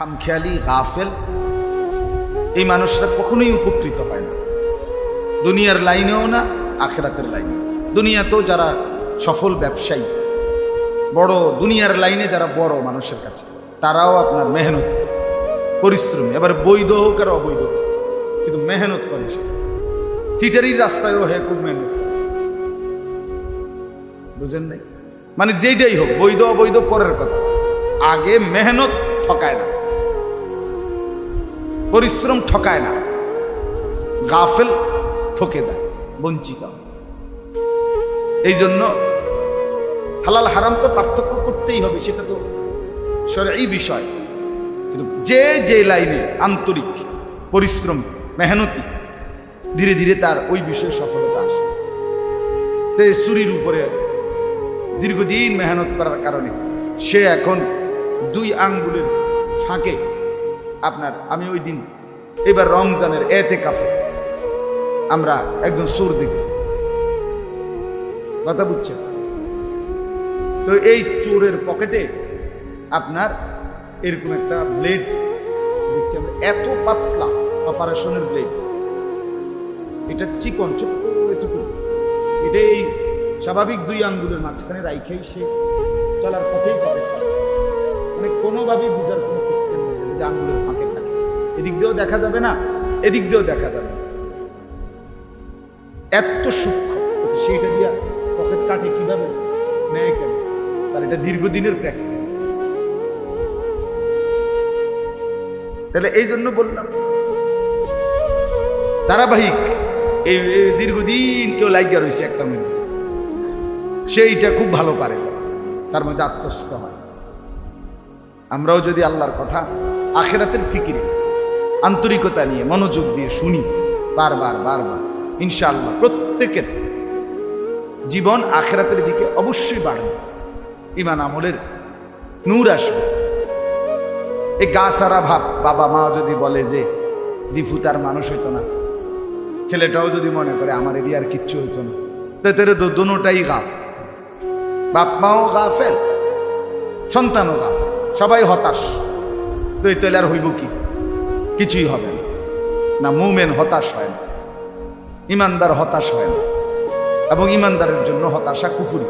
খামখেয়ালি গাফেল, এই মানুষরা কখনোই উপকৃত হয় না, দুনিয়ার লাইনেও না আখিরাতের লাইনে। দুনিয়াতেও যারা সফল ব্যবসায়ী, বড় দুনিয়ার লাইনে যারা বড় মানুষের কাছে, তারাও আপনার মেহনত পরিশ্রমী, এবার বৈধ হোক আর অবৈধ হোক, কিন্তু মেহনত করে সে। চিটারির রাস্তায়ও হে খুব মেহনত করে, বুঝেন নাই? মানে যেটাই হোক, বৈধ অবৈধ পরের কথা, আগে মেহনত ঠকায় না, পরিশ্রম ঠকায় না, গাফেল ঠকে যায়, বঞ্চিত। এই জন্য হালাল হারাম তো পার্থক্য করতেই হবে, সেটা তো শরঈ বিষয়। কিন্তু যে লাইনে আন্তরিক পরিশ্রম মেহনতি, ধীরে ধীরে তার ওই বিষয়ে সফলতা আসে। তো চুরির উপরে দীর্ঘদিন মেহনত করার কারণে সে এখন 2 আঙ্গুলের ফাঁকে আপনার, আমি ওই দিন এবার রমজানের এতেকাফে আমরা একজন চোর দেখছি, কথা বুঝছেন? তো এই চোরের পকেটে আপনার এরকম একটা ব্লেড দেখছি আমরা, এত পাতলা অপারেশনের ব্লেড, এটা চিকন ছোট্ট এতটুকু, এটা এই স্বাভাবিক 2 আঙ্গুলের মাঝখানে রাইখাই সে চলার পথেই পাবে, মানে কোনোভাবেই বুঝার কোনো সিস্টেম নেই যে আঙ্গুলের ফাঁকে থাকে, এদিক দিয়েও দেখা যাবে না, এদিক দিয়েও দেখা যাবে না, এত সূক্ষ্ম। সেইটা দিয়া পকেট কাটে কিভাবে নেয় কেন, তার এটা দীর্ঘদিনের প্র্যাকটিস। তাহলে এই জন্য বললাম ধারাবাহিক এই দীর্ঘদিন কেউ লাগিয়া রয়েছে একটা মধ্যে, সেইটা খুব ভালো পারে, তার মধ্যে আত্মস্থ হয়। আমরাও যদি আল্লাহর কথা আখিরাতের ফিকিরে আন্তরিকতা নিয়ে মনোযোগ দিয়ে শুনি বারবার বারবার, ইনশাআল্লাহ প্রত্যেকের জীবন আখিরাতের দিকে অবশ্যই বাড়বে, ঈমান আমলের নূর আসবে। এই গা সারা ভাব, বাবা মা যদি বলে যে জিফু তার মানুষ হইতো না, ছেলেটাও যদি মনে করে আমার এরিয়ার কিচ্ছু হইতো না, তো দুটোটাই গাফেল, বাপ মাও গাফেল, সন্তানও গাফেল, সবাই হতাশ। তো এই তৈলে আর হইব কি? কিছুই হবে না। না, মুমিন হতাশ হয় না, ইমানদার হতাশ হয় না, এবং ইমানদারের জন্য হতাশা কুফরি।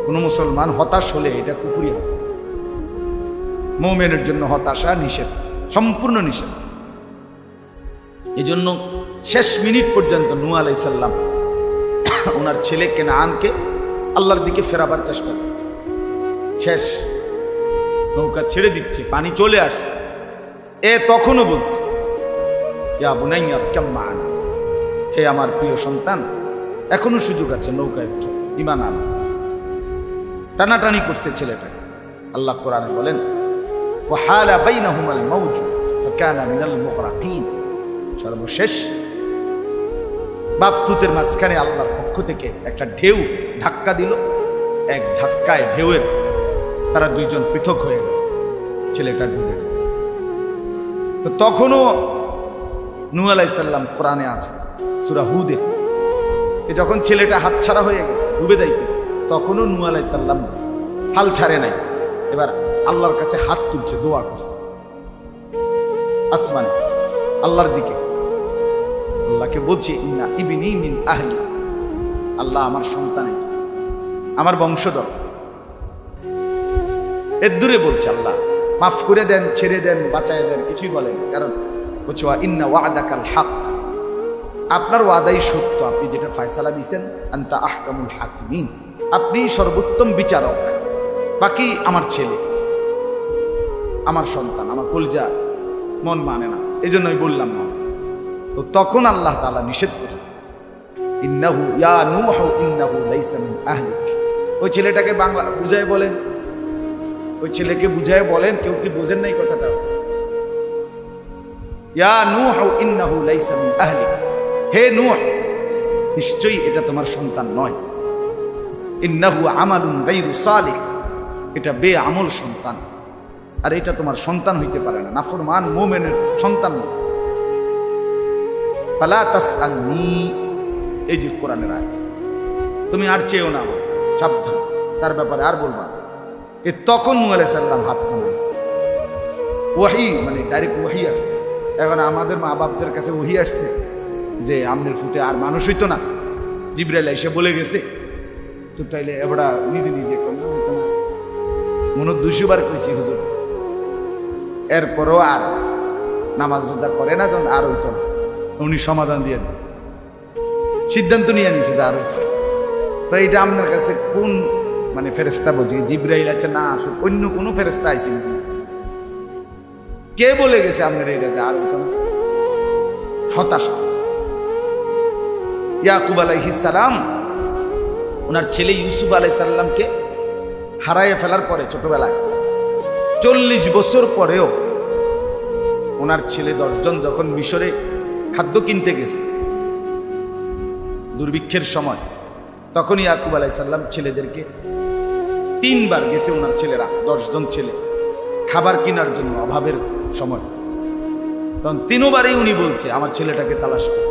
কোনো মুসলমান হতাশ হলে এটা কুফরি হবে। মুমিনের জন্য হতাশা নিষেধ, সম্পূর্ণ নিষেধ। এই জন্য শেষ মিনিট পর্যন্ত নূহ আলাইহিস সালাম ওনার ছেলে কেনাআনকে আল্লাহর দিকে ফেরাবার চেষ্টা করছে। শেষ নৌকা ছেড়ে দিচ্ছে, পানি চলে আসছে, তখনও বলছে ইয়া বুনাইয়া ইরকাম মা'ানা, হে আমার প্রিয় সন্তান, এখনো সুযোগ আছে, নৌকায় উঠো, ঈমান আনো। টানাটানি করছে ছেলেটাকে। আল্লাহ কোরআনে বলেন ওয়াহালা বাইনাহুমাল মাউজু ফাকানা মিনাল মুগরাকিন, সর্বশেষ বাপ পুতের মাঝখানে আল্লাহর পক্ষ থেকে একটা ঢেউ ধাক্কা দিল, এক ধাক্কায় ঢেউয়ের তারা 2 জন পৃথক হয়ে গেল, ছেলেটা ডুবে গেল। তো তখনও নূহ আলাইহিস সালাম কোরআনে আছে সূরা হুদে, যখন ছেলেটা হাতছাড়া হয়ে গেছে, ডুবে যাইতেছে, তখনও নূহ আলাইহিস সালাম হাল ছাড়ে নাই। এবার আল্লাহর কাছে হাত তুলছে, দোয়া করছে আসমানে আল্লাহর দিকে, আল্লাহকে বলছে ইন্না ইবনি মিন আহলি, আল্লাহ আমার সন্তান, আমার বংশধর। এর দূরে বলছে আল্লাহ মাফ করে দেন, ছেড়ে দেন, বাঁচায় দেন, কিছুই বলেন, কারণ বলছে ইন্না ওয়াদাকাল হক, আপনার ওয়াদাই সত্য, আপনি যেটা ফয়সালা দিয়েছেন, আনতা আহকামুল হাকিমিন, আপনি সর্বোত্তম বিচারক। বাকি আমার ছেলে, আমার সন্তান, আমার কলিজা মন মানে না, এই জন্যই বললাম না। তো তখন আল্লাহ তাআলা নিষেধ করছে ইন্নাহু ইয়া নূহ ইন্নাহু লাইসা মিন আহলিক। ওই ছেলেটাকে বাংলা বুঝায় বলেন, ওই ছেলেকে বুঝায় বলেন, কেউ কি বোঝেন নাই কথাটা? ইয়া নূহ ইন্নাহু লাইসা মিন আহলিক, হে নূহ, নিশ্চয়ই এটা তোমার সন্তান নয়। ইন্নাহু আমালুন গায়রু সালিহ, এটা বেআমল সন্তান, আর এটা তোমার সন্তান হইতে পারে না, নাফরমান মুমিনের সন্তান নয়। ফালা তাসআলনি, এই যে কোরআনের আয়াত, তুমি আর চেয়েও না, সাবধান, তার ব্যাপারে আর বলবা। তখন নূহ আলাইহিস সালাম হাত নামাইছে, ওয়াহি, মানে ডাইরেক্ট ওয়াহি আসছে। এখন আমাদের মা বাপদের কাছে ওয়াহি আসছে যে আমনের ফুতে আর মানুষ হইতো না, জিবরাইল এসে বলে গেছে, তো তাইলে এবারে নিজে নিজে মনে 200 বার কইছি হুজুর, এরপরও আর নামাজ রোজা করে না, যখন আর হইতো না। উনি সমাধান দিয়ে দিচ্ছে, সিদ্ধান্ত নিয়ে নিছে যে আর হইতো। তো এটা আপনার কাছে কোন মানে ফেরেস্তা বলছে? জিবরাইল আছে না, অন্য কোনো ফেরেস্তা আইছে না? কে বলে গেছে আপনার এটা যে আর হইতো না? হতাশা। ইয়াকুব আলাইহিস সালাম ওনার ছেলে ইউসুফ আলাইহিস সালামকে হারাইয়ে ফেলার পরে ছোটবেলায় 40 বছর পরেও ওনার ছেলে 10 জন যখন মিশরে খাদ্য কিনতে গেছে দুর্ভিক্ষের সময়, তখন ইয়াকুব আলাইহিস সালাম ছেলেদেরকে 3 বার গেছে, ওনার ছেলেরা 10 জন ছেলে খাবার কেনার জন্য অভাবের সময়। তখন 3 বারই উনি বলছে আমার ছেলেটাকে তালাশ করো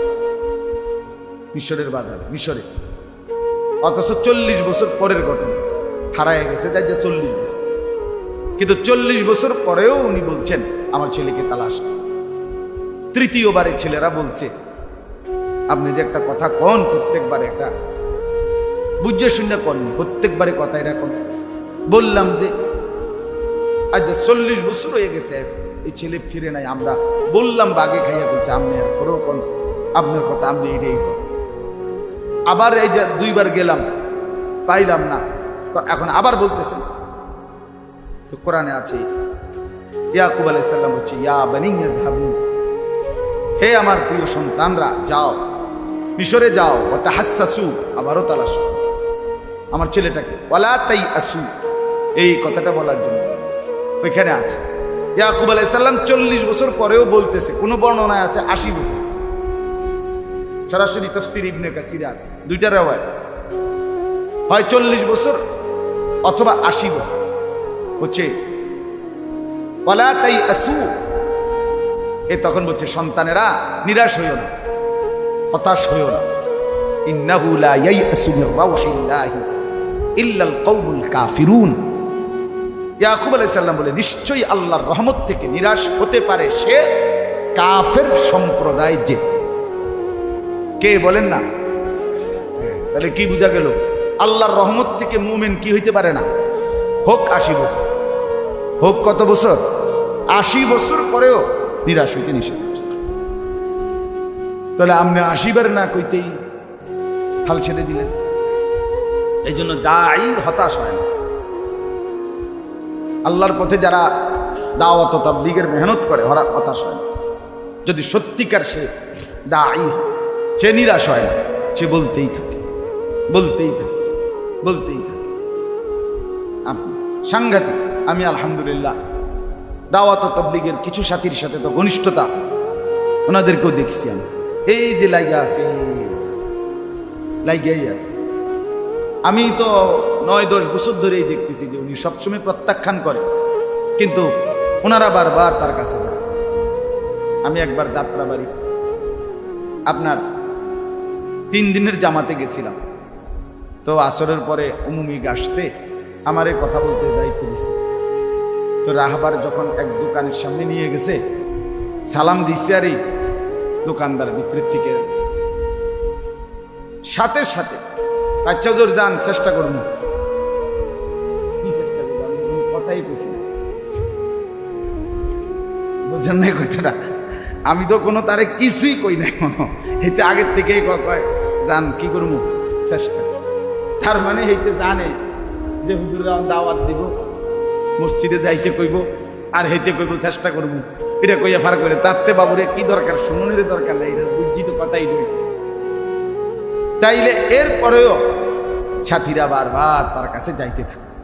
মিশরের বাজারে, মিশরে। অথচ 40 বছর পরের ঘটনা, হারায় গেছে যাই যে 40 বছর, কিন্তু 40 বছর পরেও উনি বলছেন আমার ছেলেকে তালাশ করো। 3য় ছেলেরা বলছে আপনি যে একটা কথা কন, প্রত্যেকবারে একটা বুঝে শুনে কন, প্রত্যেকবারে কথা এটা কন। বললাম যে আজ 40 বছর হয়ে গেছে, এই ছেলে ফিরে নাই, আমরা বললাম বাগে খাইয়া বলছে আপনি ফরো কন, আপনার কথা আপনি এটাই কন। আবার এই যে 2 বার গেলাম পাইলাম না, তো এখন আবার বলতেছেন। তো কোরআনে আছে ইয়াকুব আলাইহিস সালাম বলছে ইয়া বানি ইয়াযহাবু, হে আমার প্রিয় সন্তানরা যাও মিশরে যাও, ওয়া তাহাসসু, আবারও তালাশ করো আমার ছেলেটাকে, ওয়ালা তাইআসু, এই কথাটা বলার জন্য ওইখানে আছে। ইয়াকুব আলাইহিস সালাম 40 বছর পরেও বলতেছে, কোন বর্ণনায় আছে 80 বছর, সরাসরি তাফসীর ইবনে কাসিরে আছে, 2টা riwayat, হয় 40 বছর অথবা 80 বছর হচ্ছে ওয়ালা তাইআসু। এ তখন বলছে সন্তানেরা নিরাশ হইও না, হতাশ হইও না, ইন্নাহু লা ইয়াইআসু মির রাউহিল্লাহি ইল্লাল কওমুল কাফিরুন। ইয়াকুব আলাইহিস সালাম বলে নিশ্চয়ই আল্লাহর রহমত থেকে নিরাশ হতে পারে সে কাফের সম্প্রদায়। যে কে বলেন না? তাহলে কি বোঝা গেল? আল্লাহর রহমত থেকে মুমিন কি হইতে পারে না? হোক 80 বছর, হোক কত বছর, 80 বছর পরেও নিরাশ হইতে নিষেধ করছে। তাহলে আপনি 80 বার না কইতেই হাল ছেড়ে দিলেন। এই জন্য দায়ী হতাশ হয় না। আল্লাহর পথে যারা দাওয়াত ও তাবলীগের মেহনত করে ওরা হতাশ হয় না। যদি সত্যিকার সে দায়ী, সে নিরাশ হয় না, সে বলতেই থাকে, বলতেই থাকে, বলতেই থাকে। সাংঘাতিক। আমি আলহামদুলিল্লাহ দাওয়াত ও তাবলীগের কিছু সাথীর সাথে তো ঘনিষ্ঠতা আছে, ওনাদেরকেও দেখছি আমি, এই যে লাইগা আছে, লাইগাই আছে। আমি তো 9-10 বছর ধরেই দেখতেছি যে উনি সবসময় প্রত্যাখ্যান করে, কিন্তু ওনারা বারবার তার কাছে যায়। আমি একবার যাত্রাবাড়ি আপনার 3 দিনের জামাতে গেছিলাম, তো আসরের পরে উমুমি গাছতে আমার এই কথা বলতে দায়িত্ব দিছে। তো রাহবার যখন এক দোকানের সামনে নিয়ে গেছে, সালাম দিচ্ছে, আর এই দোকানদার ভিতরের থেকে সাথে সাথে আচ্ছা জোর যান, চেষ্টা করুন। কি চেষ্টা করবো? আমি কোনো কথাই বলছি না, বুঝেন না কথাটা? আমি তো কোনো তারে কিছুই কই নাই, এতে আগের থেকেই কয় যান, কি করবো চেষ্টা। তার মানে হইতে জানে যে হুজুর দাওয়াত দিব, মসজিদে যাইতে কইব, আর হইতে কইব চেষ্টা করবো, এটা কইয়া ফার করে তাতে বাবুরে কি দরকার, শুনুনের দরকার নাই, এটা বুঝছি তো কথাই নই। তাইলে এর পরেও সাথীরা বারবার তার কাছে যাইতে থাকছে।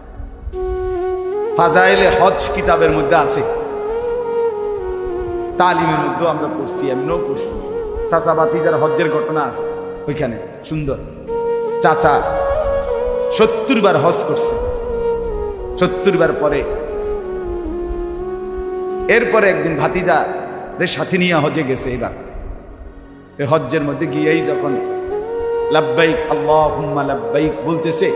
ফাজাইলে হজ কিতাবের মধ্যে আছে, তালিমের মধ্যেও আমরা পড়ছি, এমনিও পড়ছি, চাচা বাতিজার হজ্জের ঘটনা আছে ওইখানে সুন্দর। চাচা 70 বার হজ করছে, 70 বার পরে এরপরে একদিন ভাতিজা রে সাথে নিয়ে হজে গেছে। এবার এই হজ্জের মধ্যে গিয়েই যখন লাব্বাইক আল্লাহুম্মা লাব্বাইক বলতেছে,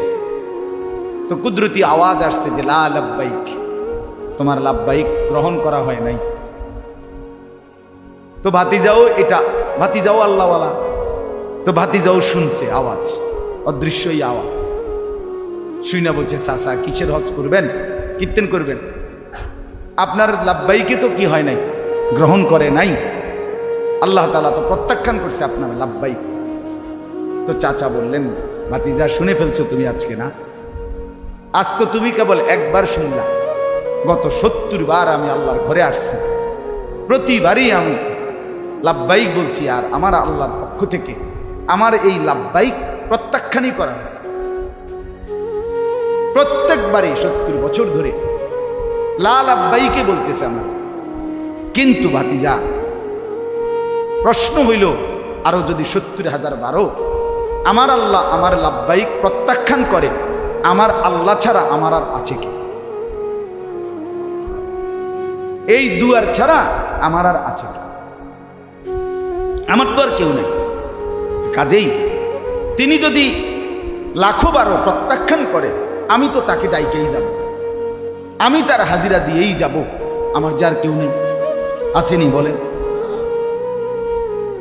তো কুদরতি আওয়াজ আসছে যে লা লাব্বাইক, তোমার লাভবাহিক গ্রহণ করা হয় নাই। তো ভাতিজাও ভাতিজাও আল্লাহওয়ালা, তো ভাতিজাও শুনছে আওয়াজ, অদৃশ্যই আওয়াজ শুই না, বলছে চাচা কিসের হজ করবেন, কীর্তন করবেন, আপনার লাভবাহিকে তো কি হয় নাই, গ্রহণ করে নাই, আল্লাহ তাআলা তো প্রত্যাখ্যান করছে আপনার লাভবাহিক। তো চাচা বললেন, ভাতিজা শুনে ফেলছো তুমি আজকে, না আজ তো তুমি কেবল একবার শুনলা, গত 70 বার আমি আল্লাহর ঘরে আসছি, প্রতিবারই আমি লাভবাহিক বলছি, আর আমার আল্লাহর পক্ষ থেকে আমার এই লাভবাহিক প্রত্যাখ্যানই করা হয়েছে প্রত্যেকবারই 70 বছর ধরে লা লাভবাহিকে বলতেছে আমার। কিন্তু ভাতিজা প্রশ্ন হইল, আরো যদি 70,000 বারো আমার আল্লাহ আমার লাভবাহিক প্রত্যাখ্যান করে, আমার আল্লাহ ছাড়া আমার আর আছে কি? এই দুয়ার ছাড়া আমার আর আছে কি? আমার তো আর কেউ নেই। কাজেই তিনি যদি লাখো বারো প্রত্যাখ্যান করে, আমি তো তাকে ডাইকেই যাব, আমি তার হাজিরা দিয়েই যাব, আমার যার কেউ নেই, আসেনি বলেন।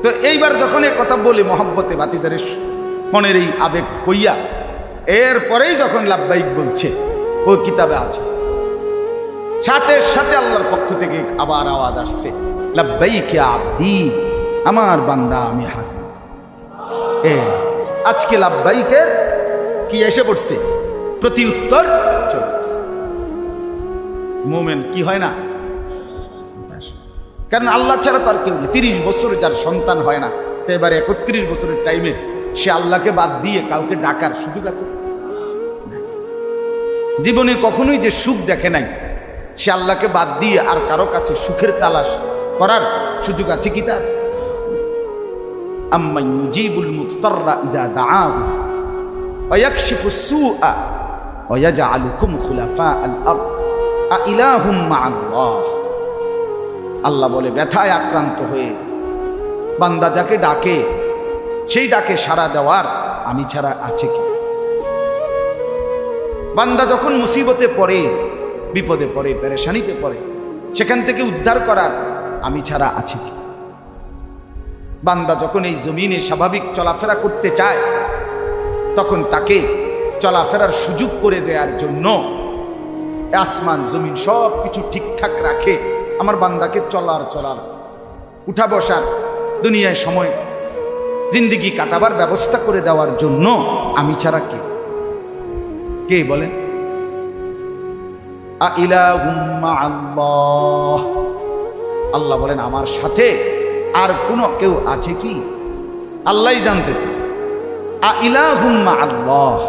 তো এইবার যখন এই কথা বলি মহব্বতে ভাতিজারের মনের এই আবেগ কইয়া, এরপরেই যখন লাভবাহিক বলছে, ও কিতাবে আছে, সাথে সাথে আল্লাহর পক্ষ থেকে আবার আওয়াজ আসছে, লাভবাইক ইয়া আবদি, আমার বান্দা আমি হাজির। আজকে লাভবাহিকের কি এসে পড়ছে, প্রতি উত্তর চলে আসছে। মোমেন কি হয় না, কারণ আল্লাহ ছাড়া তো আর কেউ নেই। 30 বছর যার সন্তান হয় না, তো এবারে 31 বছরের টাইমে সে আল্লাহকে বাদ দিয়ে কাউকে ডাকার সুযোগ আছে? জীবনে কখনোই যে সুখ দেখে নাই, সে আল্লাহকে বাদ দিয়ে আর কারো কাছে সুখের তালাশ করার সুযোগ আছে কি তার? আম্মান ইউজিবুল মুত্তাররা ইযা দাআহু ওয়া ইয়াকশিফুস সুআ ওয়া ইয়াজআলুকুম খুলাফাআল আরদ আ ইলাহুম মা'আল্লাহ। আল্লাহ বলে, ব্যথায় আক্রান্ত হয়ে বান্দা যাকে ডাকে, সেই ডাকে সাড়া দেওয়ার আমি ছাড়া আছে কি? বান্দা যখন মুসিবতে পড়ে, বিপদে পড়ে, পেরেশানিতে পড়ে, সেখান থেকে উদ্ধার করার আমি ছাড়া আছে কি? বান্দা যখন এই জমিনে স্বাভাবিক চলাফেরা করতে চায়, তখন তাকে চলাফেরার সুযোগ করে দেওয়ার জন্য আসমান জমিন সব কিছু ঠিকঠাক রাখে, আমার বান্দাকে চলার উঠা বসার, দুনিয়ায় সময় জিন্দিগি কাটাবার ব্যবস্থা করে দেওয়ার জন্য আমি ছাড়া কে বলেন? আইলাহুম মা'আল্লাহ, আল্লাহ বলেন আমার সাথে আর কোনো কেউ আছে কি? আল্লাহই জানতে চাইছে। আইলাহুম মা'আল্লাহ,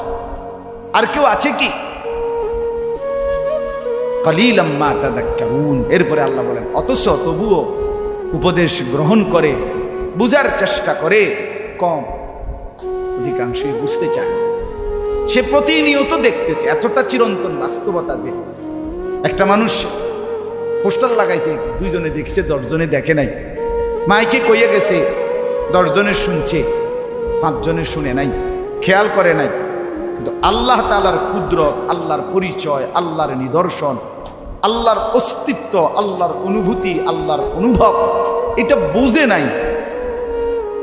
আর কেউ আছে কি? কালিলাম মা তাযাক্কারুন। এরপরে আল্লাহ বলেন, অথচ তবুও উপদেশ গ্রহণ করে বুঝার চেষ্টা করে কম, অধিকাংশই বুঝতে চায় না। সে প্রতিনিয়ত দেখতেছে, এতটা চিরন্তন বাস্তবতা যে একটা মানুষ পোস্টার লাগাইছে, 2 জনে দেখছে, 10 জনে দেখে নাই, মাইকে কইয়া গেছে, 10 জনে শুনছে, 5 জনে শুনে নাই, খেয়াল করে নাই। কিন্তু আল্লাহ তাআলার কুদরত, আল্লাহর পরিচয়, আল্লাহর নিদর্শন, আল্লাহর অস্তিত্ব, আল্লাহর অনুভূতি, আল্লাহর অনুভব, এটা বুঝে নাই,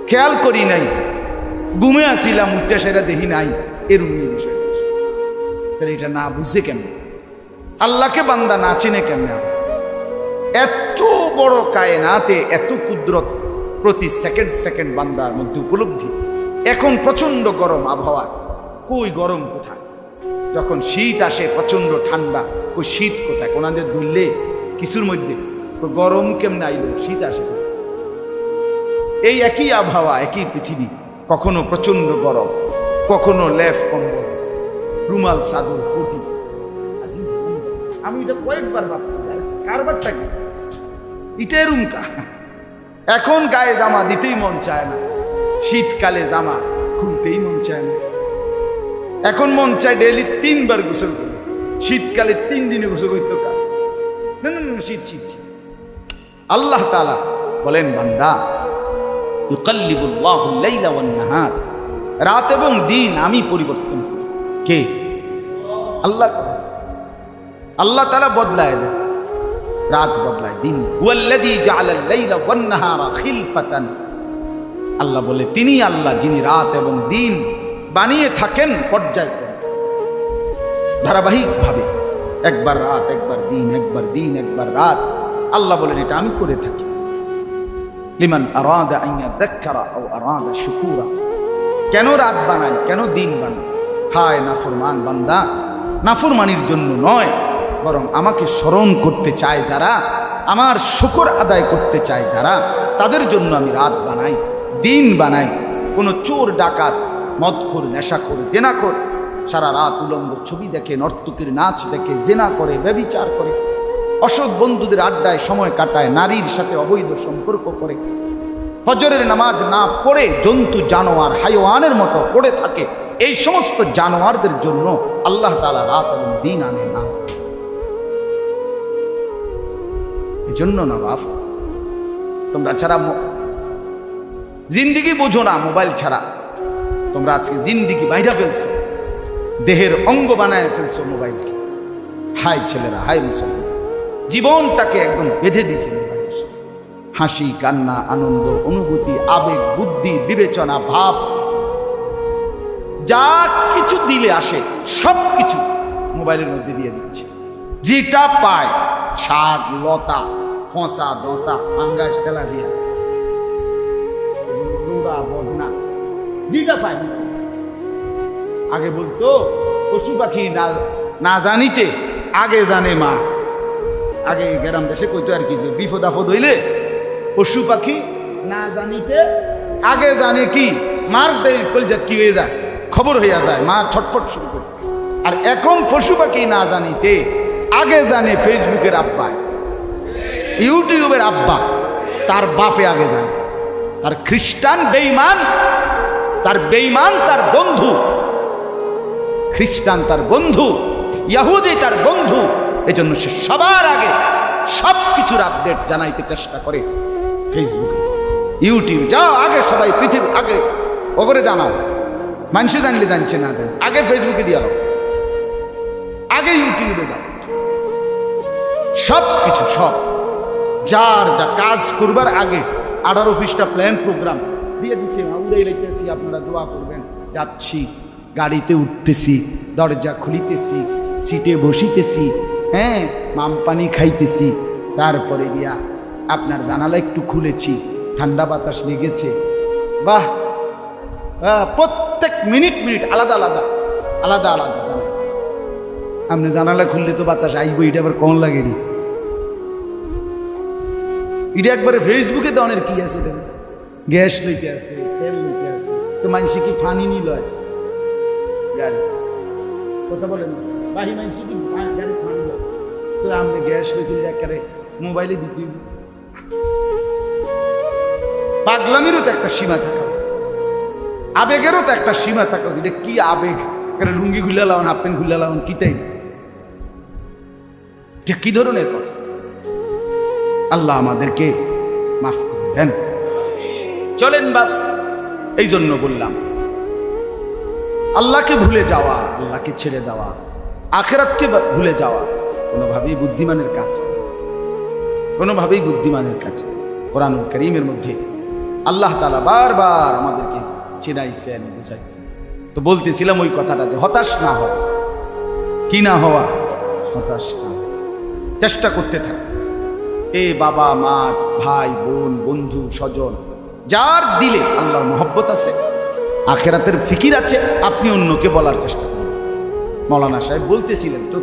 খেয়াল করি নাই, ঘুমে আসিলাম, উঠতে সেটা দেখি নাই, এরকম বিষয়। তাহলে এটা না বুঝে কেন? আল্লাহকে বান্দা না চিনে কেন? এত বড় কায়নাতে এত কুদরত প্রতি সেকেন্ড বান্দার মধ্যে উপলব্ধি। এখন প্রচন্ড গরম আবহাওয়া, কই গরম কোথায়? যখন শীত আসে প্রচন্ড ঠান্ডা, কই শীত কোথায়? কোনাদের ধরলে কিছুর মধ্যে গরম কেমনে আইল, শীত আসে? এই একই আবহাওয়া, একই পৃথিবী, কখনো প্রচন্ড গরম, কখনো লেফ কম্বল, রুমাল, চাদর, কোটি। আমি এটা কয়েকবার ভাবছি, কারবারটা কি? এটাই রুমকা। এখন গায়ে জামা দিতেই মন চায় না, শীতকালে জামা খুলতেই মন চায় না। এখন মন চায় ডেইলি 3 বার গোসল করি, শীতকালে 3 দিনে গোসল করতে কাজ। শীত শীত শীত। আল্লাহ তাআলা বলেন, বান্দা ইউকাল্লিবুল্লাহুল লাইলা ওয়ান নাহার, রাত এবং দিন আমি পরিবর্তন করি। কে? আল্লাহ। আল্লাহ তাআলা বদলায় দেয়। রাত বদলায় দিন। ওয়াল্লাযী জাআলাল লাইলা ওয়ান নাহারা খিলফাতান, আল্লাহ বলে তিনি আল্লাহ যিনি রাত এবং দিন বানিয়ে থাকেন পর্যায়ক্রমে, ধারাবাহিকভাবে, একবার রাত একবার দিন, একবার দিন একবার রাত। আল্লাহ বলেন এটা আমি করে থাকি। লিমান আরাদা আন ইয়াযাক্কারা আও আরাদা শুকুরা, কেন রাত বানাই, কেন দিন বানাই? হায় নাফরমান বান্দা, নাফরমানির জন্য নয়, বরং আমাকে স্মরণ করতে চায় যারা, আমার শুকর আদায় করতে চায় যারা, তাদের জন্য আমি রাত বানাই, দিন বানাই। কোনো চোর ডাকাত, মদখোর, নেশাখোর, জেনাখোর সারা রাত উলঙ্গ ছবি দেখে, নর্তকীর নাচ দেখে, জেনা করে, ব্যভিচার করে, অসৎ বন্ধুদের আড্ডায় সময় কাটায়, নারীর সাথে অবৈধ সম্পর্ক করে, ফজরের নামাজ না পড়ে জন্তু জানোয়ার হাইওয়ানের মতো পড়ে থাকে, এই সমস্ত জানোয়ারদের জন্য আল্লাহ তাআলা রাত এবং দিন আনে না। এজন্য না বাপ, তোমরা ছাড়া জিন্দিগি বোঝো না, মোবাইল ছাড়া তোমরা আজকে জিন্দিগি বাইরা ফেলছো, দেহের অঙ্গ বানায় ফেলছো মোবাইলকে। হায় ছেলেরা, হায় মুসলমান, জীবনটাকে একদম বেঁধে দিয়েছে মোবাইলের সাথে। হাসি, কান্না, আনন্দ, অনুভূতি, আবেগ, বুদ্ধি, বিবেচনা, ভাব, যা কিছু দিলে আসে সব কিছু মোবাইলের মধ্যে দিয়ে দিচ্ছে। যেটা পায়, শাক, লতা, ফসা, দশা, ফাঙ্গাস, তেলাপিয়া, নোরা, বদনা, যেটা পায়। আগে বলতো পশু পাখি না জানিতে আগে জানে মা। আগে গ্রাম দেশে কইতো আর কি, যে বিপদ আপদ হইলে পশু পাখি না জানিতে আগে জানে কি, মার দেরি কলজাত কি হয়ে যায়, খবর হইয়া যায়, মার ছটফট শুরু করে। আর এখন পশু পাখি না জানিতে আগে জানে ফেসবুকের আব্বা, ইউটিউবের আব্বা, তার বাপে আগে জানে। আর খ্রিস্টান বেঈমান, তার বেঈমান তার বন্ধু, খ্রিস্টান তার বন্ধু, ইহুদি তার বন্ধু। এজন্য সে সবার আগে সব কিছুর আপডেট জানাইতে চেষ্টা করে ফেসবুকে, ইউটিউব। যাও আগে সবাই পৃথিবী আগে ওগরে জানাও, মানুষ জানলে জানছে না জানে, আগে ফেসবুকে দিয়ে দাও, আগে ইউটিউবে দাও, সব কিছু, সব যার যা কাজ করবার আগে 18 পৃষ্ঠা প্ল্যান প্রোগ্রাম দিয়ে দিছে। উড়ে রেখেছি, আপনারা দোয়া করবেন। যাচ্ছি, গাড়িতে উঠতেছি, দরজা খুলিতেছি, সিটে বসিতেছি, হ্যাঁ, মাম পানি খাইতেছি, তারপরে দিয়া আপনার জানালা একটু খুলেছি, ঠান্ডা বাতাস লেগেছে। বাহ, প্রত্যেক মিনিট মিনিট আলাদা আলাদা আলাদা আলাদা জানালা। আপনি জানালা খুললে তো বাতাস আইব, এটা আবার কম লাগেনি। এটা একবারে ফেসবুকে দেওয়ানের কি আছে, গ্যাস লইতে আছে, তেল লইতে আছে, তো মানুষে কি ফানি নি লয় গাড়ি, কথা বলেন বাহি মানুষে কি গাড়ি ফানি লয়, তো আমরা গ্যাস লইছি একেবারে মোবাইলে দিতে। পাগলামিরও তো একটা সীমা থাকা, আবেগেরও তো একটা সীমা থাকা উচিত। এটা কি আবেগ, লুঙ্গি খুলে লাউন, হাফ প্যান্ট খুলে লাউন, কি তাই? এটা কি ধরনের কথা? আল্লাহ আমাদেরকে মাফ করে দেন। চলেন বাপ, এই জন্য বললাম আল্লাহকে ভুলে যাওয়া, আল্লাহকে ছেড়ে দেওয়া, আখিরাতকে ভুলে যাওয়া কোনোভাবেই বুদ্ধিমানের কাজ, কোনোভাবেই বুদ্ধিমানের কাছে। কোরআনুল কারীমের মধ্যে আল্লাহ তাআলা বারবার আমাদেরকে চেনাইছেন, বুঝাইছেন। তো বলতেছিলাম ওই কথাটা, যে হতাশ না হওয়া, কি না হওয়া, হতাশ না, চেষ্টা করতে থাকা। এ বাবা মা, ভাই বোন, বন্ধু স্বজন, যার দিলে আল্লাহর মহব্বত আছে, আখিরাতের ফিকির আছে, আপনি অন্যকে বলার চেষ্টা করুন। মৌলানা সাহেব বলতেছিলেন, তো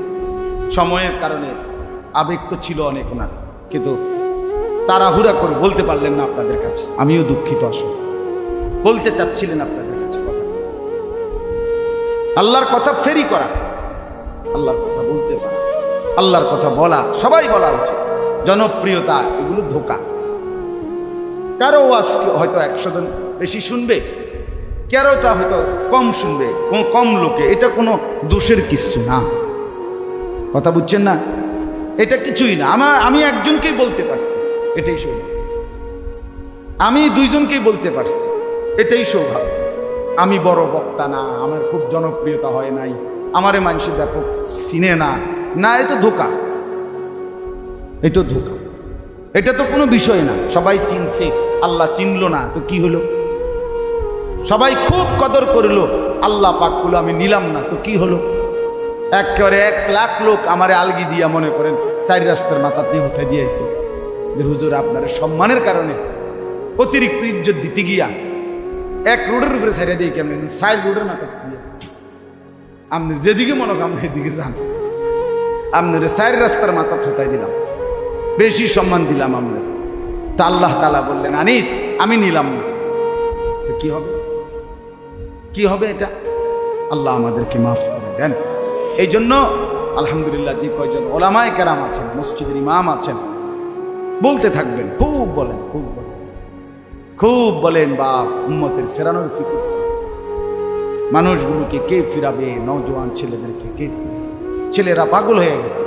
সময়ের কারণে আবেগ তো ছিল অনেক ওনার, কিন্তু তাড়াহুড়া করে বলতে পারলেন না আপনাদের কাছে। আমিও দুঃখিত, আসলে বলতে চাচ্ছিলেন আপনাদের কাছে কথা। আল্লাহর কথা ফেরি করা, আল্লাহর কথা বলতে পারা, আল্লাহর কথা বলা, সবাই বলা উচিত। জনপ্রিয়তা এগুলো ধোঁকা। কারো আজকে হয়তো 100 জন বেশি শুনবে, কারোটা হয়তো কম শুনবে, কম লোকে, এটা কোনো দোষের কিছু না। কথা বুঝছেন না? এটা কিছুই না। আমি একজনকেই বলতে পারছি, এটাই সৌভাগ্য। আমি 2 জনকেই বলতে পারছি, এটাই সৌভাগ্য। আমি বড় বক্তা না, আমার খুব জনপ্রিয়তা হয় নাই, আমারে মানুষের ব্যাপক চিনে না, না, এ তো ধোঁকা। এই তো ধোঁকা। এটা তো কোনো বিষয় না, সবাই চিনছে, আল্লাহ চিনলো না তো কি হলো? সবাই খুব কদর করলো, আল্লাহ পাক বলল আমি নিলাম না তো কি হলো? একেবারে 1 লাখ লোক আমারে আলগি দিয়া মনে করেন 4 রাস্তার মাথা দিয়ে উঠে দিয়েছে যে হুজুর আপনার সম্মানের কারণে অতিরিক্ত ইজ্জত দিতে গিয়া 1 রোডের উপরে ছাড়িয়ে দিই কেমন 4 রোডের মাথা দিয়ে আপনি যেদিকে মনে করেন এদিকে যান, আপনার 4 রাস্তার মাথা থোতাই দিলাম, বেশি সম্মান দিলাম আমরা। তা আল্লাহ তাআলা বললেন আনিস আমি নিলাম না, কি হবে? কি হবে এটা? আল্লাহ আমাদেরকে মাফ করে দেন। এই জন্য আলহামদুলিল্লাহ যে কয়জন ওলামায়ে কেরাম আছেন, মসজিদের ইমাম আছেন, বলতে থাকবেন, খুব বলেন, খুব বলেন, খুব বলেন বাপ উম্মতের ফেরানোর ফিকির, মানুষগুলোকে কে ফিরাবে, নওজোয়ান ছেলেদেরকে কে ফিরাবে? ছেলেরা পাগল হয়ে গেছে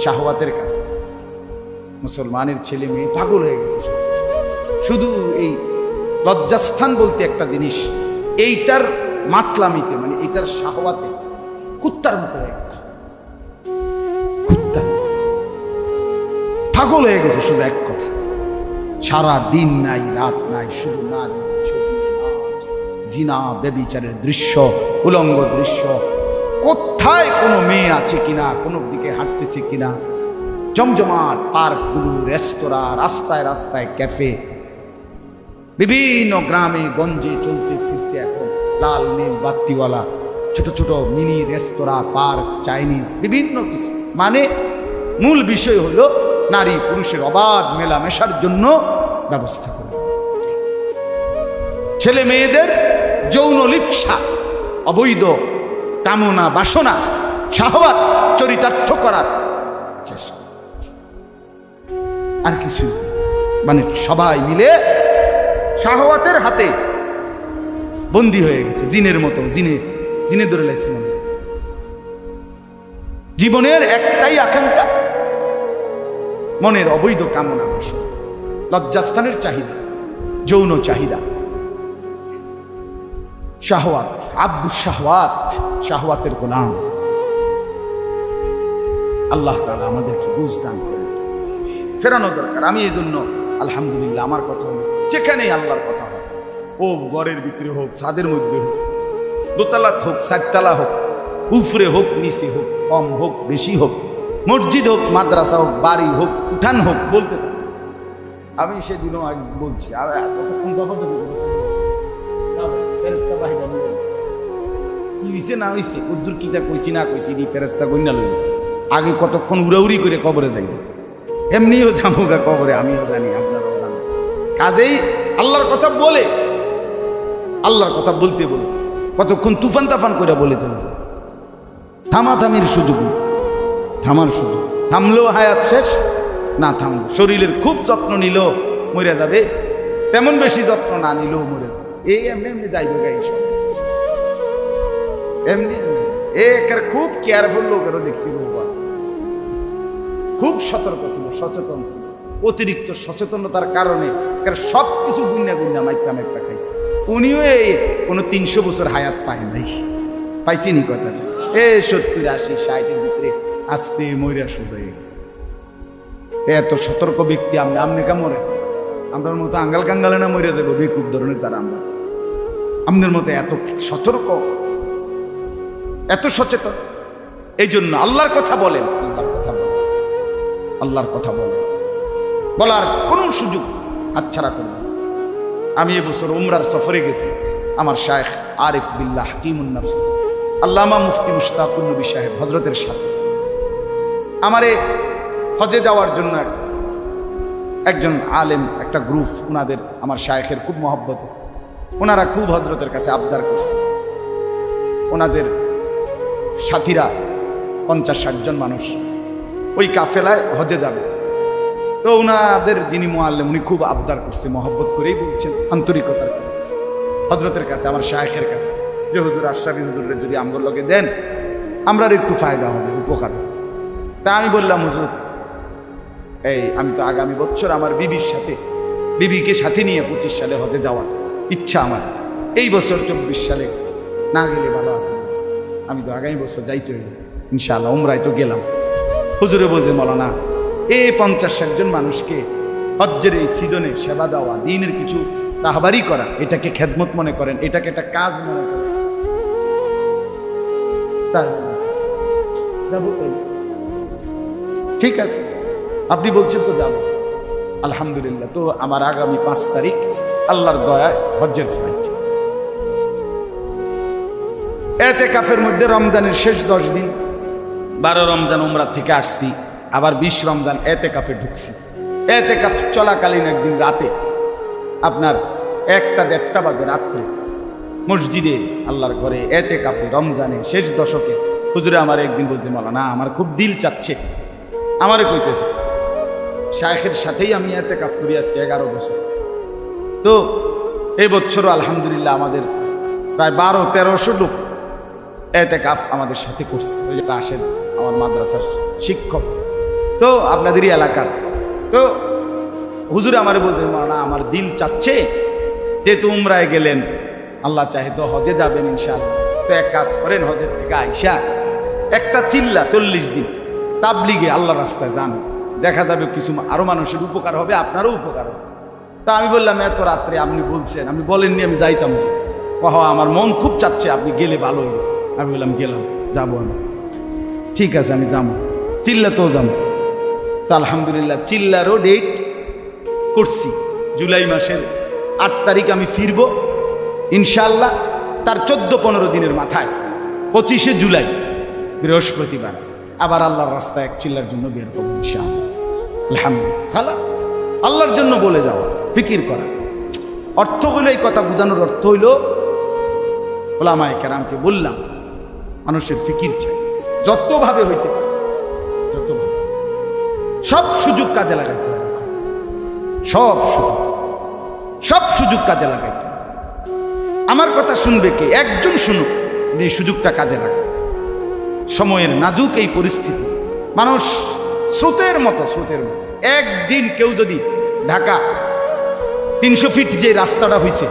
শাহওয়াতের কাছে, মুসলমানের ছেলে মেয়ে পাগল হয়ে গেছে শুধু এই লজ্জাস্থান বলতে একটা জিনিস, এইটার মাতলামিতে, মানে এইটার শাহওয়াতে কুত্তার মতো হয়ে গেছে, কুত্তা পাগল হয়ে গেছে। শুধু এক কথা, সারা দিন নাই রাত নাই, শুধু নারী, জিনা, ব্যভিচারের দৃশ্য, উলঙ্গ দৃশ্য, কোথায় কোনো মেয়ে আছে কিনা, কোনো দিকে হাঁটতেছে কিনা, জমজমাট পার্কগুলো, রেস্তোরাঁ, রাস্তায় রাস্তায় ক্যাফে, বিভিন্ন গ্রামে গঞ্জে চলতে ফিরতে এখন লাল নীল বাত্তিওয়ালা ছোট ছোট মিনি রেস্তোরাঁ, পার্ক, চাইনিজ, বিভিন্ন কিছু। মানে মূল বিষয় হলো নারী পুরুষের অবাধ মেলামেশার জন্য ব্যবস্থা করা, ছেলে মেয়েদের যৌন লিপ্সা, অবৈধ কামনা বাসনা, শাহওয়াত চরিতার্থ করার চেষ্টা, আর কিছু। মানে সবাই মিলে শাহওয়াতের হাতে বন্দী হয়ে গেছে, জিনের মতো, জিনে ধরে লাইছে। জীবনের একটাই আকাঙ্ক্ষা, মনের অবৈধ কামনা বাসনা, লজ্জাস্থানের চাহিদা, যৌন চাহিদা, শাহওয়াত, আব্দুস শাহওয়াত, শাহওয়াতের গোলাম। আল্লাহ তাআলা আমাদেরকে বুঝ দান করেন, ফেরানো দরকার। আমি এই জন্য আলহামদুলিল্লাহ, আমার কথা হলো যেখানেই আল্লাহর কথা হয়, ও ঘরের ভিতরে হোক, ছাদের মধ্যে হোক, দোতলা হোক, 4 তলা হোক, উপরে হোক, নিচে হোক, কম হোক, বেশি হোক, মসজিদ হোক, মাদ্রাসা হোক, বাড়ি হোক, উঠান হোক, বলতে থাকি। আমি সেদিনও বলছি, আর কতক্ষণ কি হয়েছে না হয়েছে, কদ্দুর কিতা কইছি না কইছি, ফেরেস্তা গইনা লইল, আগে কতক্ষণ উড়াউড়ি করে কবরে যাইব, এমনিও যাবো কবরে, আমিও জানি, আপনারাও জানেন। কাজেই আল্লাহর কথা বলে, আল্লাহর কথা বলতে বলতে কতক্ষণ তুফান তাফান করে বলে চলে যায়। থামাথামির সুযোগ নেই, থামার সুযোগ, থামলেও হায়াত শেষ, না থামলো শরীরের খুব যত্ন নিল মরে যাবে, তেমন বেশি যত্ন না নিলেও মরে যাবে। এই এমনি এমনি যাইবে গাই সব, এমনি এর খুব কেয়ারফুল লোকেরও দেখছি, খুব সতর্ক ছিল, সচেতন ছিল। অতিরিক্ত সচেতনতার কারণে সব কিছু গুন্না গুন্না মাইকা মাইকা খাইছে। উনিও এই কোনো 300 বছর হায়াত পায় নাই, পাইছিনি কথা, 70, 80, 60-এর ভিতরে আসতে মইরা সোজা হয়ে গেছে। এত সতর্ক ব্যক্তি আমনে কামড়ে, আমরা মতো আঙ্গাল কাঙ্গালে না মরে যাবো, বেকুব ধরনের যারা আমরা, আমাদের মতো এত সতর্ক, এত সচেতন। এই জন্য আল্লাহর কথা বলেন, আল্লাহর কথা বলেন, আল্লাহর কথা বলেন, বলার কোন সুযোগ হাতছাড়া করবেন। আমি এবছর উমরার সফরে গেছি, আমার শায়েখ আরিফ বিল্লাহ হাকিমুন নফস আল্লামা মুফতি মুশতাকুন নবী সাহেব হজরতের সাথে আমারে হজে যাওয়ার জন্য একজন আলেম, একটা গ্রুপ, ওনাদের আমার শায়েখের খুব মহব্বত, ওনারা খুব হজরতের কাছে আবদার করছে। ওনাদের সাথীরা 50-60 জন মানুষ ওই কাফেলায় হজে যাবে, তো ওনাদের যিনি মুআল্লিম, উনি খুব আবদার করছে, মহব্বত করেই বলছেন, আন্তরিকতার হজরতের কাছে, আমার শায়েখের কাছে, যে হুজুর আশরাফি হুজুরের যদি আমগর লগে দেন আমরা একটু ফায়দা হবে, উপকার হবে। তা আমি বললাম হুজুর, আমি তো আগামী বছর আমার বিবিকে সাথে নিয়ে 25 সালে হজে যাওয়ার ইচ্ছা আমার, এই বছর 24 সালে না গেলে ভালো আছে, আমি তো আগামী বছর যাইতে হইল ইনশাআল্লাহ, উমরায় তো গেলাম। হুজুরে বলছে মৌলানা এই 50-60 জন মানুষকে হজ্জের এই সিজনে সেবা দেওয়া, দিনের কিছু রাহবারি করা, এটাকে খেদমত মনে করেন, এটাকে একটা কাজ মনে করেন। যাবো ঠিক আছে, আপনি বলছেন তো যাব, আলহামদুলিল্লাহ। তো আমার আগামী 5 তারিখ আল্লাহর দয়ায় হজ্জের ফ্লাইট। এতেকাফের মধ্যে রমজানের শেষ 10 দিন, 12 রমজান উমরা থেকে আসছি, আবার 20 রমজান এতেকাফে ঢুকছি। এতেকাফ চলাকালীন একদিন রাতে আপনার 1টা-1:30 বাজে রাত্রে মসজিদে আল্লাহর ঘরে এতেকাফে রমজানের শেষ দশকে হুজুরে আমার একদিন বলতে, মাওলানা আমার খুব দিল চাচ্ছে, আমারে কইতেছে শায়েখের সাথেই আমি এতেকাফ করি আজকে 11 বছর। তো এই বছরও আলহামদুলিল্লাহ আমাদের প্রায় 1200-1300 লোক এতেকাফ আমাদের সাথে করছে। ওই যে আসেন আমার মাদ্রাসার শিক্ষক, তো আপনাদেরই এলাকার। তো হুজুরে আমারে বলতে, মাওলানা আমার দিল চাচ্ছে যে তোমরায় গেলেন, আল্লাহ চাহে তো হজে যাবেন ইনশাআল্লাহ, তো এক কাজ করেন, হজের থেকে আইসা একটা চিল্লা 40 দিন তাবলিগে আল্লাহর রাস্তায় যান, দেখা যাবে কিছু আরো মানুষের উপকার হবে, আপনারও উপকার হবে। তা আমি বললাম, এত রাত্রে আপনি বলছেন, আপনি বলেননি আমি যাইতাম, আমার মন খুব চাচ্ছে আপনি গেলে ভালো হইল। আমি বললাম গেলাম, যাবো আমি, ঠিক আছে আমি যাবো, চিল্লাতেও যাবো। তো আলহামদুলিল্লাহ চিল্লারও ডেট করছি, জুলাই মাসের 8 তারিখ আমি ফিরবো ইনশাআল্লাহ। তার 14-15 দিনের মাথায় 25শে জুলাই বৃহস্পতিবার আবার আল্লাহর রাস্তায় এক চিল্লার জন্য বের করবো ইনশাআল্লাহ। আলহামদুলিল্লাহ, আল্লাহর জন্য বলে যাওয়া, ফিকির করা। অর্থ হইল, এই কথা বোঝানোর অর্থ হইল, ওলামায়ে কেরামকে বললাম মানুষের ফিকির চাই, যতভাবে হইতে পারে, যতভাবে, সব সুযোগ কাজে লাগাইতে হবে, সব সুযোগ কাজে লাগাইতে হবে। আমার কথা শুনবে কে? একজন শুনুক, এই সুযোগটা কাজে লাগে। সময়ের নাজুক এই পরিস্থিতি, মানুষ স্রোতের মতো একদিন কেউ যদি ঢাকা 300 ফিট যে রাস্তাটা হয়েছে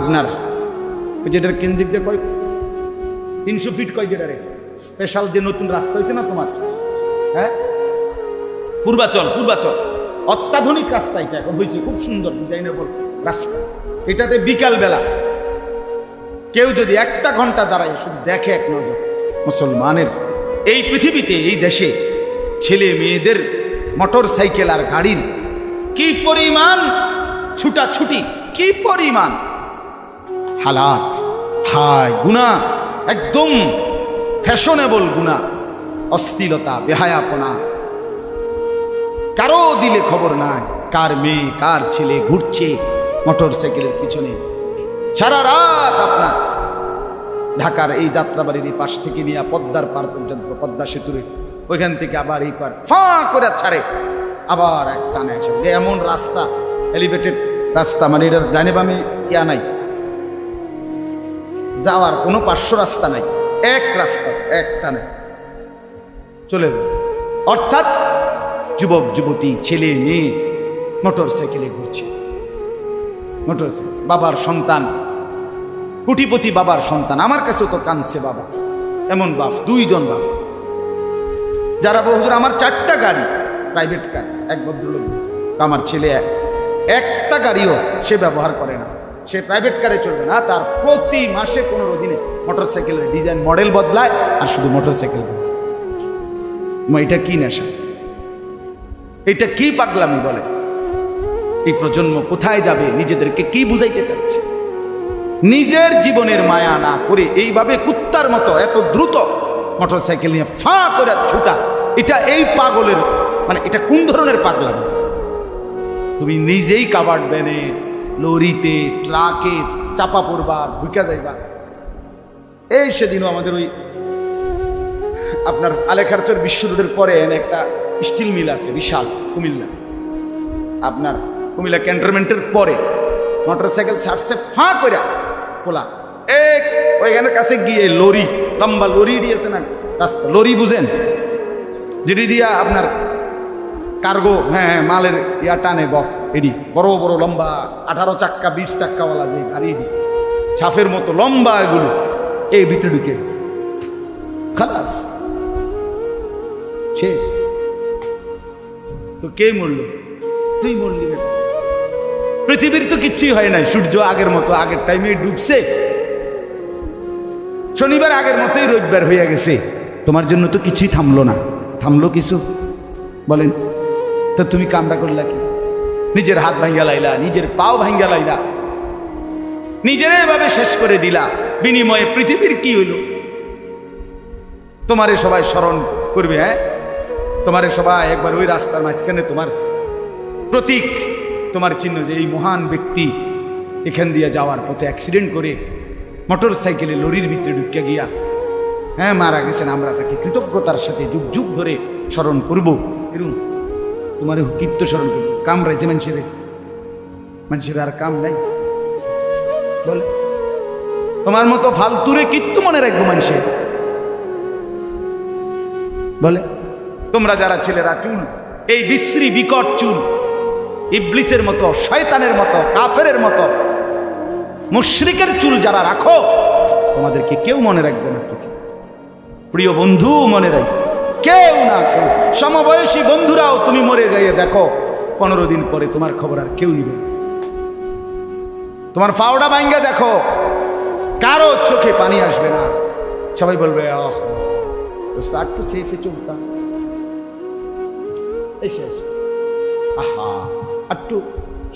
আপনার, যেটার কেন্দ্রিক দিয়ে কয় 300 ফিট কয়, যেটা রে স্পেশাল যে নতুন রাস্তা হয়েছে না তোমার, হ্যাঁ পূর্বাচল অত্যাধুনিক রাস্তা, এটা এখন হয়েছে খুব সুন্দর ডিজাইনেবল রাস্তা। এটাতে বিকাল বেলা কেউ যদি 1টা ঘন্টা দাঁড়ায় শুধু দেখে এক নজর, মুসলমানের এই পৃথিবীতে, এই দেশে ছেলে মেয়েদের মোটর সাইকেল আর গাড়ির কি পরিমাণ ছুটাছুটি, কি পরিমাণ হালাত, হায় গুনাহ, একদম ফ্যাশনেবল গুনাহ, অশ্লীলতা, বেহায়াপনা, কারো দিলে খবর নাই কার মেয়ে কার ছেলে ঘুরছে মোটর সাইকেলের পিছনে সারা রাত। আপনার ঢাকার এই যাত্রাবাড়ির এই পাশ থেকে নিয়ে পদ্মার পার পর্যন্ত, পদ্মা সেতুরে ওইখান থেকে আবার এই পার ফাঁ করে ছাড়ে, আবার এক টানে এসে এমন রাস্তা, এলিভেটেড রাস্তা, মানে এটার ডানে বামে নাই, যাওয়ার কোনো 500 রাস্তা নাই, এক রাস্তা এক টানে চলে যায়। অর্থাৎ যুবক যুবতী, ছেলে মেয়ে মোটর সাইকেলে ঘুরছে, মোটর সাইকেল, বাবার সন্তান, কোটিপতি বাবার সন্তান। আমার কাছেও তো কাঁদছে বাবা, এমন বাপ, 2 জন বাপ, যারা বহুদূর, আমার 4টা গাড়ি প্রাইভেট কার, এক ভদ্রলোক, আমার ছেলে একটা গাড়িও সে ব্যবহার করে না, সে প্রাইভেট কারে চলবে না, তার প্রতি মাসে 15 দিনে মোটর সাইকেলের ডিজাইন মডেল বদলায়, আর শুধু মোটর সাইকেল। এটা কি নেশা, এটা কি পাগলামি বলে? এই প্রজন্ম কোথায় যাবে? নিজেদেরকে কি বুঝাইতে চাচ্ছে? নিজের জীবনের মায়া না করে এইভাবে কুত্তার মতো এত দ্রুত মোটর সাইকেল নিয়ে ফাঁ করে ছুটা, এটা এই পাগলের, মানে এটা কোন ধরনের পাগলামি? তুমি নিজেই কাভার্ড ভ্যানে, লরিতে, ট্রাকে চাপা পড়বা, ঢুকা যাইবা। এই সেদিনও আমাদের ওই আপনার আলেখারচর বিশ্ব রোডের পরে একটা স্টিল মিল আছে বিশাল, কুমিল্লা, আপনার কুমিল্লা ক্যান্টনমেন্টের পরে মোটর সাইকেল ছাড়ছে ফাঁ করে খোলা, ওইখানের কাছে গিয়ে লরি, লম্বা লরি দিয়েছে না রাস্তা, লরি বুঝেন, যেটি দিয়া আপনার কার্গো, হ্যাঁ মালের ইয়া টানে, বক্স, এডি বড় বড় লম্বা 18 চাক্কা 20 চাক্কাওয়ালা যে গাড়ি, সাফের মতো লম্বা, এগুলো এই ভিতরে ঢুকে গেছে, খালাস শেষ। তো কে মরল? তুই মরলি বেটা। পৃথিবীর তো কিচ্ছুই হয় নাই, সূর্য আগের মতো আগের টাইমে ডুবছে, শনিবার আগের মতোই রবিবার হয়ে গেছে, তোমার জন্য তো কিছুই থামলো না। থামলো কিছু বলেন তো? তুমি কামড়া করলা কি? নিজের হাত ভাঙ্গা লাইলা, নিজের পাও ভাঙ্গা লাইলা, নিজের এভাবে শেষ করে দিলা। বিনিময়ে পৃথিবীর কি হইল? তোমারে সবাই স্মরণ করবে, হ্যাঁ, তোমারে সবাই একবার ওই রাস্তার মাঝখানে তোমার প্রতীক, তোমার চিহ্ন যে এই মহান ব্যক্তি এখান দিয়ে যাওয়ার পথে অ্যাক্সিডেন্ট করে মোটর সাইকেলে লরির ভিতরে ঢুকে গিয়া হ্যাঁ মারা গেছেন। আমরা তাকে কৃতজ্ঞতার সাথে যুগ যুগ ধরে স্মরণ করবো। এরকম তোমার কীর্ত স্মরণ করবো। কাম রয়েছে মানুষের আর কাম নাই বলে? তোমার মতো ফালতুরে কীর্ত মনে রাখবো মানুষের বলে? তোমরা যারা ছেলেরা চুল, এই বিশ্রী বিকট চুল, ইবলিসের মতো, শয়তানের মতো, কাফেরের মতো, মুশরিকের চুল যারা রাখো, তোমাদেরকে কেউ মনে রাখবে না। প্রিয় বন্ধু, মনে রাখবে কেউ না কেউ। সমবয়সী বন্ধুরাও তুমি মরে যাইয়ে দেখো, 15 দিন পরে তোমার খবর আর কেউ নিবে। তোমার ফাওড়া ভাঙ্গা দেখো, কারো চোখে পানি আসবে না। সবাই বলবে একটু সেফে চলতাম, আহা একটু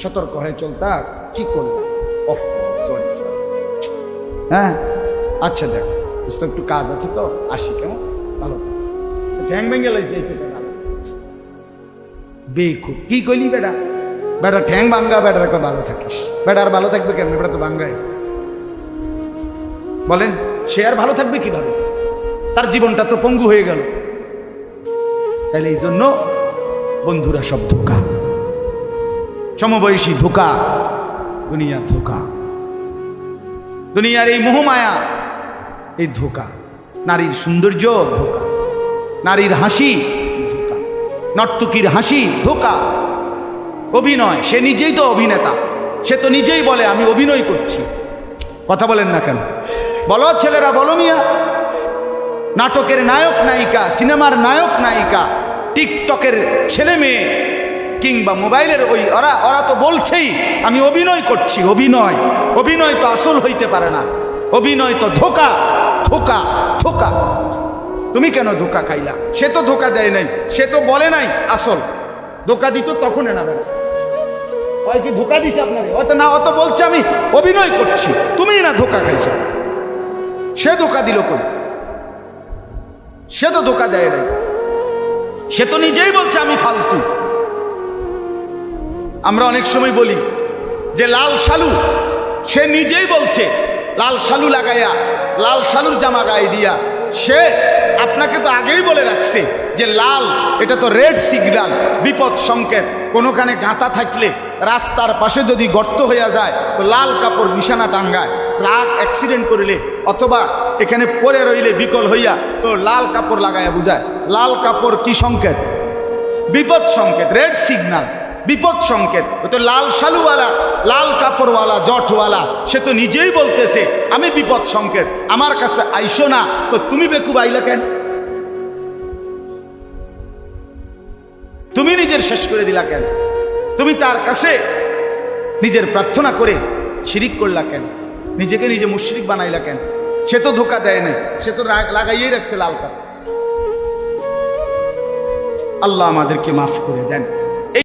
সতর্ক হয়ে চলতা, কি করলাম, সরি সরি, হ্যাঁ আচ্ছা দেখ একটু কাজ আছে তো আসি, কেমন ভালো থাকে। ঠ্যাং ভেঙে লাইছে বেকুব। কি কইলি বেটা? বেটা ঠ্যাং ভাঙ্গা, বেটার একটা ভালো থাকিস। বেটা আর ভালো থাকবে কেমন? বেটা তো ভাঙ্গায়। বলেন সে আর ভালো থাকবে কিভাবে? তার জীবনটা তো পঙ্গু হয়ে গেল। তাহলে এই জন্য বন্ধুরা সব ধোকা, সমবয়সী ধোকা, দুনিয়া ধোকা, দুনিয়ার এই মোহমায়া এই ধোকা, নারীর সৌন্দর্য ধোকা, নারীর হাসি ধোকা, নর্তকীর হাসি ধোকা, অভিনয়, সে নিজেই তো অভিনেতা, সে তো নিজেই বলে আমি অভিনয় করছি। কথা বলেন না কেন? বলো ছেলেরা, বলো মিয়া। নাটকের নায়ক নায়িকা, সিনেমার নায়ক নায়িকা, টিকটকের ছেলে মেয়ে কিংবা মোবাইলের ওই ওরা তো বলছেই আমি অভিনয় করছি। অভিনয়, অভিনয় তো আসল হইতে পারে না, অভিনয় তো ধোকা, ধোকা, ধোকা। তুমি কেন ধোকা খাইলা? সে তো ধোকা দেয় নাই, সে তো বলে নাই আসল। ধোকা দিত তখন না বেড়া, ওই কি ধোকা দিছে আপনারে? অত না, অত বলছে আমি অভিনয় করছি, তুমি না ধোকা খাইছো। সে ধোকা দিল কই? সে তো ধোকা দেয় নাই, সে তো নিজেই বলছে আমি ফালতু। আমরা অনেক সময় বলি যে লাল শালু, সে নিজেই বলছে লাল শালু লাগাইয়া, লাল শালুর জামা গায়ে দিয়া, সে আপনাকে তো আগেই বলে রাখছে যে লাল এটা তো রেড সিগন্যাল, বিপদ সংকেত। কোনোখানে গাঁথা থাকলে, রাস্তার পাশে যদি গর্ত হইয়া যায় তো লাল কাপড় নিশানা টাঙ্গায়। ট্রাক অ্যাক্সিডেন্ট করিলে অথবা এখানে পড়ে রইলে বিকল হইয়া তো লাল কাপড় লাগাইয়া বুঝায়। লাল কাপড় কি সংকেত? বিপদ সংকেত, রেড সিগন্যাল, বিপদ সংকেত। ও তো লাল শালুওয়ালা, লাল কাপড়ওয়ালা, জটওয়ালা, সে তো নিজেই বলতেছে আমি বিপদ সংকেত, আমার কাছে আইসো না। তো তুমি বেকুব আইলা কেন? তুমি নিজের শেষ করে দিলা কেন? তুমি তার কাছে নিজের প্রার্থনা করে শিরিক করলা কেন? নিজেকে নিজে মুশরিক বানাইলা কেন? সে তো ধোকা দেয় না, সে তো লাগাইয়েই রাখছে লাল কাপড়। আল্লাহ আমাদেরকে মাফ করে দেন।